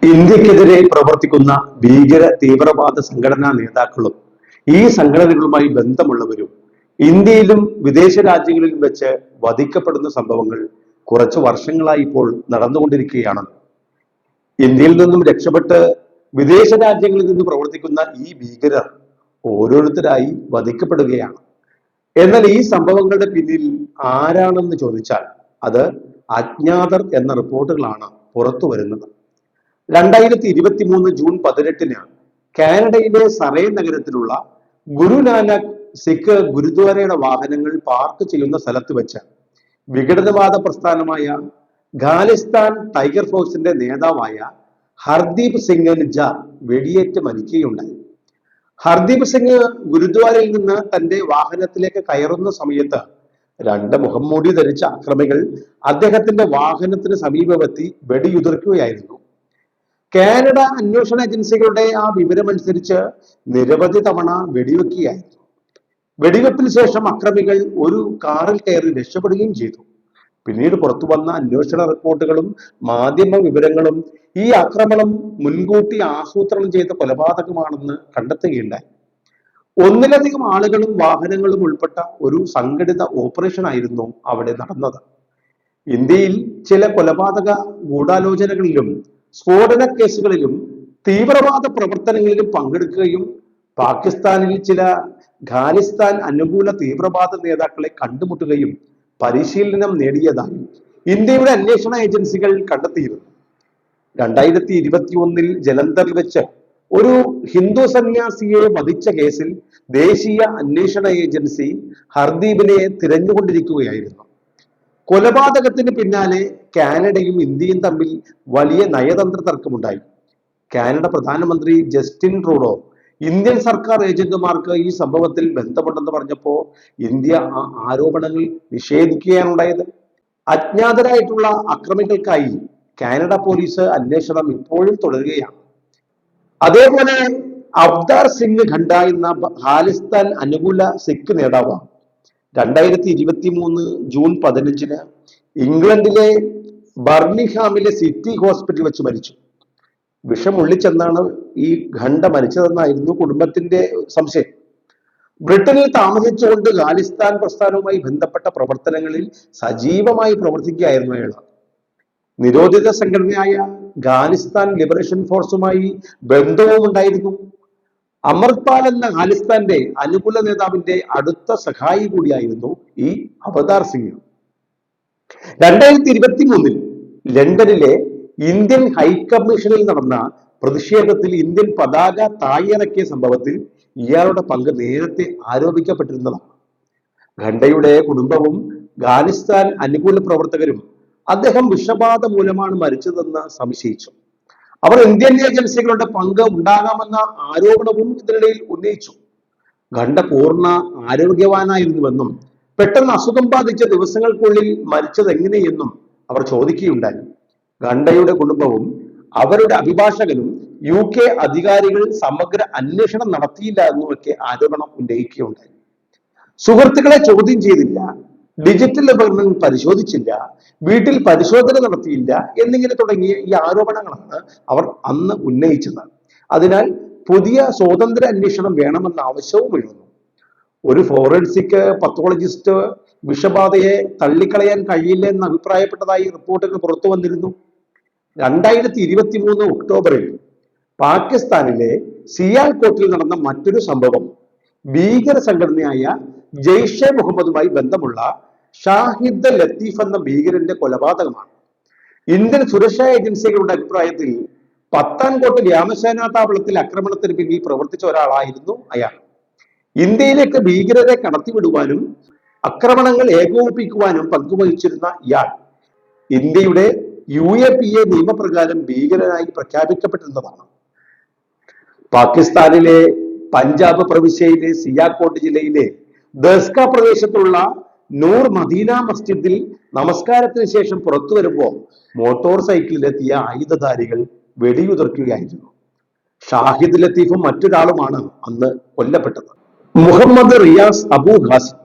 ഇന്ത്യക്കെതിരെ പ്രവർത്തിക്കുന്ന ഭീകര തീവ്രവാദ സംഘടനാ നേതാക്കളും ഈ സംഘടനകളുമായി ബന്ധമുള്ളവരും ഇന്ത്യയിലും വിദേശ രാജ്യങ്ങളിലും വെച്ച് വധിക്കപ്പെടുന്ന സംഭവങ്ങൾ കുറച്ച് വർഷങ്ങളായി ഇപ്പോൾ നടന്നുകൊണ്ടിരിക്കുകയാണ്. ഇന്ത്യയിൽ നിന്നും രക്ഷപ്പെട്ട് വിദേശ രാജ്യങ്ങളിൽ നിന്ന് പ്രവർത്തിക്കുന്ന ഈ ഭീകരർ ഓരോരുത്തരായി വധിക്കപ്പെടുകയാണ്. എന്നാൽ ഈ സംഭവങ്ങളുടെ പിന്നിൽ ആരാണെന്ന് ചോദിച്ചാൽ അത് അജ്ഞാതർ എന്ന റിപ്പോർട്ടുകളാണ് പുറത്തു വരുന്നത്. 2023 ജൂൺ 18 കാനഡയിലെ സറേ നഗരത്തിലുള്ള ഗുരുനാനക് സിഖ് ഗുരുദ്വാരയുടെ വാഹനങ്ങൾ പാർക്ക് ചെയ്യുന്ന സ്ഥലത്ത് വെച്ച് വിഘടനവാദ പ്രസ്ഥാനമായ ഖാലിസ്ഥാൻ ടൈഗർ ഫോഴ്സിന്റെ നേതാവായ ഹർദീപ് സിംഗ് നിജാർ വെടിയേറ്റ് മരിക്കുകയുണ്ടായി. ഹർദീപ് സിംഗ് ഗുരുദ്വാരയിൽ നിന്ന് തന്റെ വാഹനത്തിലേക്ക് കയറുന്ന സമയത്ത് രണ്ട് മുഖംമൂടി ധരിച്ച അക്രമികൾ അദ്ദേഹത്തിന്റെ വാഹനത്തിന് സമീപമെത്തി വെടിയുതിർക്കുകയായിരുന്നു. കാനഡ അന്വേഷണ ഏജൻസികളുടെ ആ വിവരമനുസരിച്ച് നിരവധി തവണ വെടിവെക്കുകയായിരുന്നു. വെടിവെപ്പിന് ശേഷം അക്രമികൾ ഒരു കാറിൽ കയറി രക്ഷപ്പെടുകയും ചെയ്തു. പിന്നീട് പുറത്തു വന്ന അന്വേഷണ റിപ്പോർട്ടുകളും മാധ്യമ വിവരങ്ങളും ഈ ആക്രമണം മുൻകൂട്ടി ആസൂത്രണം ചെയ്ത കൊലപാതകമാണെന്ന് കണ്ടെത്തുകയുണ്ടായി. ഒന്നിലധികം ആളുകളും വാഹനങ്ങളും ഉൾപ്പെട്ട ഒരു സംഘടിത ഓപ്പറേഷൻ ആയിരുന്നു അവിടെ നടന്നത്. ഇന്ത്യയിൽ ചില കൊലപാതക ഗൂഢാലോചനകളിലും സ്ഫോടന കേസുകളിലും തീവ്രവാദ പ്രവർത്തനങ്ങളിലും പങ്കെടുക്കുകയും പാകിസ്ഥാനിൽ ചില ഖാലിസ്ഥാൻ അനുകൂല തീവ്രവാദ നേതാക്കളെ കണ്ടുമുട്ടുകയും പരിശീലനം നേടിയതായി ഇന്ത്യയുടെ അന്വേഷണ ഏജൻസികൾ കണ്ടെത്തിയിരുന്നു. 2021 ജലന്ധറിൽ വെച്ച് ഒരു ഹിന്ദു സന്യാസിയെ വധിച്ച കേസിൽ ദേശീയ അന്വേഷണ ഏജൻസി ഹർദീപിനെ തിരഞ്ഞുകൊണ്ടിരിക്കുകയായിരുന്നു. കൊലപാതകത്തിന് പിന്നാലെ കാനഡയും ഇന്ത്യയും തമ്മിൽ വലിയ നയതന്ത്ര തർക്കമുണ്ടായി. കാനഡ പ്രധാനമന്ത്രി ജസ്റ്റിൻ ട്രൂഡോ ഇന്ത്യൻ സർക്കാർ ഏജന്റുമാർക്ക് ഈ സംഭവത്തിൽ ബന്ധമുണ്ടെന്ന് പറഞ്ഞപ്പോൾ ഇന്ത്യ ആ ആരോപണങ്ങൾ നിഷേധിക്കുകയാണ് ഉണ്ടായത്. അജ്ഞാതരായിട്ടുള്ള അക്രമികൾക്കായി കാനഡ പോലീസ് അന്വേഷണം ഇപ്പോഴും തുടരുകയാണ്. അതേപോലെ അവതാർ സിംഗ് ഖണ്ഡ എന്ന ഖാലിസ്ഥാൻ അനുകൂല സിഖ് നേതാവ് 2023 ജൂൺ 15 ഇംഗ്ലണ്ടിലെ ബർമിംഗ്ഹാമിലെ സിറ്റി ഹോസ്പിറ്റലിൽ വെച്ച് മരിച്ചു. വിഷം ഉള്ളിച്ചെന്നാണ് ഈ ഖണ്ഡ മരിച്ചതെന്നായിരുന്നു കുടുംബത്തിന്റെ സംശയം. ബ്രിട്ടനിൽ താമസിച്ചുകൊണ്ട് ഖാലിസ്ഥാൻ പ്രസ്ഥാനവുമായി ബന്ധപ്പെട്ട പ്രവർത്തനങ്ങളിൽ സജീവമായി പ്രവർത്തിക്കുകയായിരുന്നു അയാൾ. നിരോധിത സംഘടനയായ ഖാലിസ്ഥാൻ ലിബറേഷൻ ഫോഴ്സുമായി ബന്ധവും ഉണ്ടായിരുന്നു. അമർപാൽ എന്ന ഖാലിസ്ഥാന്റെ അനുകൂല നേതാവിന്റെ അടുത്ത സഹായി കൂടിയായിരുന്നു ഈ അവതാർ സിംഗ്. 2023 ലണ്ടനിലെ ഇന്ത്യൻ ഹൈക്കമ്മീഷനിൽ നടന്ന പ്രതിഷേധത്തിൽ ഇന്ത്യൻ പതാക താഴെയിറക്കിയ സംഭവത്തിൽ ഇയാളുടെ പങ്ക് നേരത്തെ ആരോപിക്കപ്പെട്ടിരുന്നതാണ്. ഖണ്ഡയുടെ കുടുംബവും ഖാലിസ്ഥാൻ അനുകൂല പ്രവർത്തകരും അദ്ദേഹം വിഷബാധ മൂലമാണ് മരിച്ചതെന്ന് സംശയിച്ചു. അവർ ഇന്ത്യൻ ഏജൻസികളുടെ പങ്ക് ഉണ്ടാകാമെന്ന ആരോപണവും ഇതിനിടയിൽ ഉന്നയിച്ചു. ഖണ്ഡ പൂർണ്ണ ആരോഗ്യവാനായിരുന്നുവെന്നും പെട്ടെന്ന് അസുഖം ബാധിച്ച ദിവസങ്ങൾക്കുള്ളിൽ മരിച്ചത് എങ്ങനെയെന്നും അവർ ചോദിക്കുകയുണ്ടായി. ഖണ്ഡയുടെ കുടുംബവും അവരുടെ അഭിഭാഷകനും UK അധികാരികൾ സമഗ്ര അന്വേഷണം നടത്തിയില്ല എന്നുമൊക്കെ ആരോപണം ഉന്നയിക്കുകയുണ്ടായി. സുഹൃത്തുക്കളെ ചോദ്യം ചെയ്തില്ല, ഡിജിറ്റൽ ഉപകരണങ്ങൾ പരിശോധിച്ചില്ല, വീട്ടിൽ പരിശോധന നടത്തിയില്ല എന്നിങ്ങനെ തുടങ്ങിയ ഈ ആരോപണങ്ങളാണ് അവർ അന്ന് ഉന്നയിച്ചത്. അതിനാൽ പുതിയ സ്വതന്ത്ര അന്വേഷണം വേണമെന്ന ആവശ്യവും ഉയർന്നു. ഒരു ഫോറൻസിക് പത്തോളജിസ്റ്റ് വിഷബാധയെ തള്ളിക്കളയാൻ കഴിയില്ല എന്ന് അഭിപ്രായപ്പെട്ടതായി റിപ്പോർട്ടുകൾ പുറത്തു വന്നിരുന്നു. 2023 ഒക്ടോബറിൽ പാകിസ്ഥാനിലെ സിയാൽകോട്ടിൽ നടന്ന മറ്റൊരു സംഭവം ഭീകര സംഘടനയായ ജെയ്ഷെ മുഹമ്മദുമായി ബന്ധമുള്ള ഷാഹിദ് ലത്തീഫ് എന്ന ഭീകരന്റെ കൊലപാതകമാണ്. ഇന്ത്യൻ സുരക്ഷാ ഏജൻസികളുടെ അഭിപ്രായത്തിൽ പത്താൻകോട്ട് വ്യോമസേനാ താവളത്തിൽ ആക്രമണത്തിന് പിന്നിൽ പ്രവർത്തിച്ച ഒരാളായിരുന്നു അയാൾ. ഇന്ത്യയിലേക്ക് ഭീകരരെ കടത്തിവിടുവാനും ആക്രമണങ്ങൾ ഏകോപിപ്പിക്കുവാനും പങ്കുവഹിച്ചിരുന്ന ഇയാൾ ഇന്ത്യയുടെ UAPA നിയമപ്രകാരം ഭീകരനായി പ്രഖ്യാപിക്കപ്പെട്ടിരുന്നതാണ്. പാകിസ്ഥാനിലെ പഞ്ചാബ് പ്രവിശ്യയിലെ സിയാൽകോട്ട് ജില്ലയിലെ ദസ്ക പ്രദേശത്തുള്ള നൂർ മദീന മസ്ജിദിൽ നമസ്കാരത്തിന് ശേഷം പുറത്തു വരുമ്പോൾ മോട്ടോർ സൈക്കിളിലെത്തിയ ആയുധധാരികൾ വെടിയുതിർക്കുകയായിരുന്നു. ഷാഹിദ് ലത്തീഫും മറ്റൊരാളുമാണ് അന്ന് കൊല്ലപ്പെട്ടത്. മുഹമ്മദ് റിയാസ് അബു ഹാസിം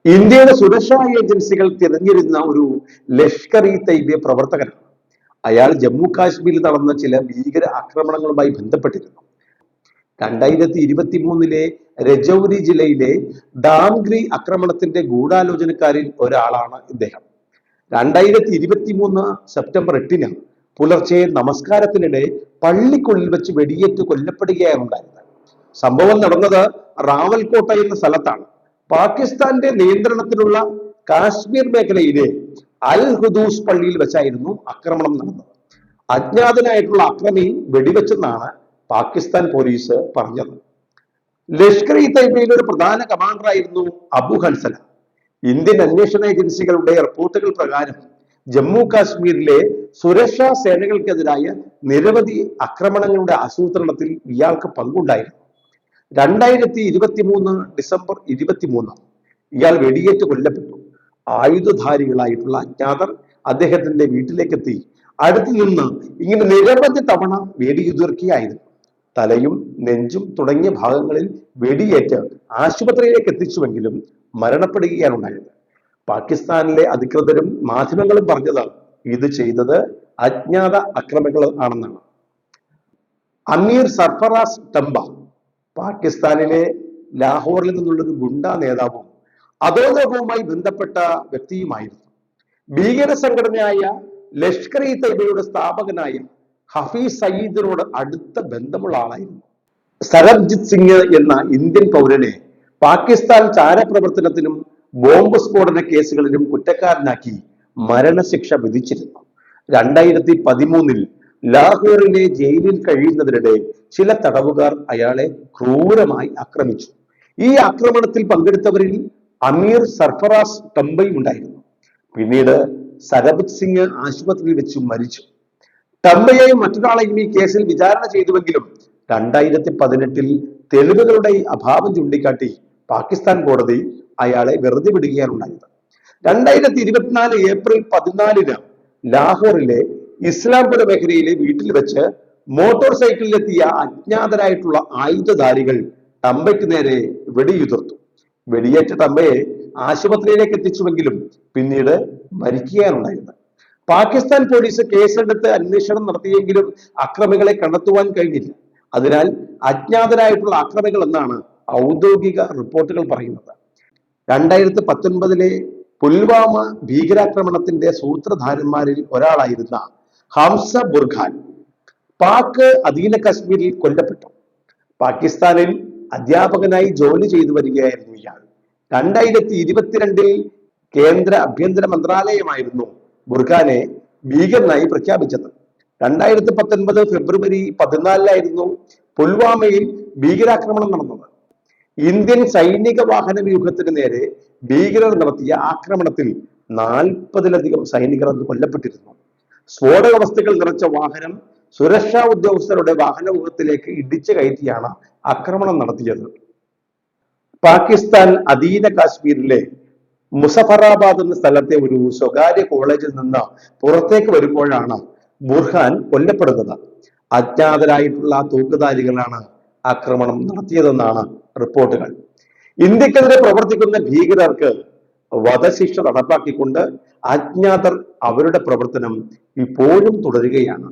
ഇന്ത്യയുടെ സുരക്ഷാ ഏജൻസികൾ തിരഞ്ഞിരുന്ന ഒരു ലഷ്കർ-ഇ-തയ്യിബ പ്രവർത്തകനാണ്. അയാൾ ജമ്മു കാശ്മീരിൽ നടന്ന ചില ഭീകര ആക്രമണങ്ങളുമായി ബന്ധപ്പെട്ടിരുന്നു. 2023 രജൌരി ജില്ലയിലെ ദാംഗ്രി ആക്രമണത്തിന്റെ ഗൂഢാലോചനക്കാരിൽ ഒരാളാണ് ഇദ്ദേഹം. 2023 സെപ്റ്റംബർ 8 പുലർച്ചെ നമസ്കാരത്തിനിടെ പള്ളിക്കുള്ളിൽ വെച്ച് വെടിയേറ്റ് കൊല്ലപ്പെടുകയാണ് ഉണ്ടായത്. സംഭവം നടന്നത് റാവൽകോട്ട എന്ന സ്ഥലത്താണ്. പാകിസ്ഥാന്റെ നിയന്ത്രണത്തിലുള്ള കാശ്മീർ മേഖലയിലെ അൽ ഹുദൂസ് പള്ളിയിൽ വെച്ചായിരുന്നു ആക്രമണം നടന്നത്. അജ്ഞാതനായിട്ടുള്ള അക്രമി വെടിവെച്ചെന്നാണ് പാകിസ്ഥാൻ പോലീസ് പറഞ്ഞത്. ലഷ്കർ ഇ തൈബയിലെ ഒരു പ്രധാന കമാൻഡറായിരുന്നു അബു ഹൻസല. ഇന്ത്യൻ അന്വേഷണ ഏജൻസികളുടെ റിപ്പോർട്ടുകൾ പ്രകാരം ജമ്മു കാശ്മീരിലെ സുരക്ഷാ സേനകൾക്കെതിരായ നിരവധി ആക്രമണങ്ങളുടെ ആസൂത്രണത്തിൽ ഇയാൾക്ക് പങ്കുണ്ടായിരുന്നു. 2023 ഡിസംബർ 23 ഇയാൾ വെടിയേറ്റ് കൊല്ലപ്പെട്ടു. ആയുധധാരികളായിട്ടുള്ള അജ്ഞാതർ അദ്ദേഹത്തിന്റെ വീട്ടിലേക്കെത്തി അടുത്തു നിന്ന് ഇങ്ങനെ നിരവധി തവണ വെടിയുതിർക്കുകയായിരുന്നു. തലയും നെഞ്ചും തുടങ്ങിയ ഭാഗങ്ങളിൽ വെടിയേറ്റ് ആശുപത്രിയിലേക്ക് എത്തിച്ചുവെങ്കിലും മരണപ്പെടുകയാണ് ഉണ്ടായത്. പാകിസ്ഥാനിലെ അധികൃതരും മാധ്യമങ്ങളും പറഞ്ഞത് ഇത് ചെയ്തത് അജ്ഞാത അക്രമികൾ ആണെന്നാണ്. അമീർ സർഫറാസ് ടംബ പാകിസ്ഥാനിലെ ലാഹോറിൽ നിന്നുള്ള ഒരു ഗുണ്ടാ നേതാവും അധോലോകവുമായി ബന്ധപ്പെട്ട വ്യക്തിയുമായിരുന്നു. ഭീകര സംഘടനയായ ലഷ്കർ ഇ തൈബയുടെ സ്ഥാപകനായ ഹഫീസ് സയ്യിദിനോട് അടുത്ത ബന്ധമുള്ള ആളായിരുന്നു. സരബ്ജിത് സിംഗ് എന്ന ഇന്ത്യൻ പൗരനെ പാകിസ്ഥാൻ ചാരപ്രവർത്തനത്തിനും ബോംബ് സ്ഫോടന കേസുകളിലും കുറ്റക്കാരനാക്കി മരണശിക്ഷ വിധിച്ചിരുന്നു. 2013 ലാഹോറിലെ ജയിലിൽ കഴിയുന്നതിനിടെ ചില തടവുകാർ അയാളെ ക്രൂരമായി ആക്രമിച്ചു. ഈ ആക്രമണത്തിൽ പങ്കെടുത്തവരിൽ അമീർ സർഫറാസ് ടംബയും ഉണ്ടായിരുന്നു. പിന്നീട് സരബ്ജിത് സിംഗ് ആശുപത്രിയിൽ വെച്ച് മരിച്ചു. ടംബയെയും മറ്റൊരാളെയും ഈ കേസിൽ വിചാരണ ചെയ്തുവെങ്കിലും 2018 തെളിവുകളുടെ അഭാവം ചൂണ്ടിക്കാട്ടി പാകിസ്ഥാൻ കോടതി അയാളെ വെറുതെ വിടുകയാണ് ഉണ്ടായത്. 2024 ഏപ്രിൽ 14 ലാഹോറിലെ ഇസ്ലാംപുര മേഖലയിലെ വീട്ടിൽ വെച്ച് മോട്ടോർ സൈക്കിളിലെത്തിയ അജ്ഞാതരായിട്ടുള്ള ആയുധധാരികൾ ടംബയ്ക്ക് നേരെ വെടിയുതിർത്തു. വെടിയേറ്റ ടംബയെ ആശുപത്രിയിലേക്ക് എത്തിച്ചുവെങ്കിലും പിന്നീട് മരിക്കുകയാണ് ഉണ്ടായത്. പാകിസ്ഥാൻ പോലീസ് കേസെടുത്ത് അന്വേഷണം നടത്തിയെങ്കിലും അക്രമികളെ കണ്ടെത്തുവാൻ കഴിഞ്ഞില്ല. അതിനാൽ അജ്ഞാതരായിട്ടുള്ള അക്രമികൾ എന്നാണ് ഔദ്യോഗിക റിപ്പോർട്ടുകൾ പറയുന്നത്. 2019 പുൽവാമ ഭീകരാക്രമണത്തിന്റെ സൂത്രധാരന്മാരിൽ ഒരാളായിരുന്ന ഹംസ ബുർഖാൻ പാക് അധീന കശ്മീരിൽ കൊല്ലപ്പെട്ടു. പാകിസ്ഥാനിൽ അധ്യാപകനായി ജോലി ചെയ്തു വരികയായിരുന്നു ഇയാൾ. 2022 കേന്ദ്ര ആഭ്യന്തര മന്ത്രാലയമായിരുന്നു ബുർഖാനെ ഭീകരനായി പ്രഖ്യാപിച്ചത്. 2019 ഫെബ്രുവരി 14 പുൽവാമയിൽ ഭീകരാക്രമണം നടന്നത്. ഇന്ത്യൻ സൈനിക വാഹന വ്യൂഹത്തിന് നേരെ ഭീകരർ നടത്തിയ ആക്രമണത്തിൽ 40-ലധികം സൈനികർ അന്ന് കൊല്ലപ്പെട്ടിരുന്നു. സ്ഫോടക വസ്തുക്കൾ നിറച്ച വാഹനം സുരക്ഷാ ഉദ്യോഗസ്ഥരുടെ വാഹനവ്യൂഹത്തിലേക്ക് ഇടിച്ചു കയറ്റിയാണ് ആക്രമണം നടത്തിയത്. പാകിസ്ഥാൻ അധീന കാശ്മീരിലെ മുസഫറാബാദ് എന്ന സ്ഥലത്തെ ഒരു സ്വകാര്യ കോളേജിൽ നിന്ന് പുറത്തേക്ക് വരുമ്പോഴാണ് ബുർഹാൻ കൊല്ലപ്പെടുന്നത്. അജ്ഞാതരായിട്ടുള്ള തൂക്കുധാരികളാണ് ആക്രമണം നടത്തിയതെന്നാണ് റിപ്പോർട്ടുകൾ. ഇന്ത്യക്കെതിരെ പ്രവർത്തിക്കുന്ന ഭീകരർക്ക് വധശിക്ഷ നടപ്പാക്കിക്കൊണ്ട് അജ്ഞാതർ അവരുടെ പ്രവർത്തനം ഇപ്പോഴും തുടരുകയാണ്.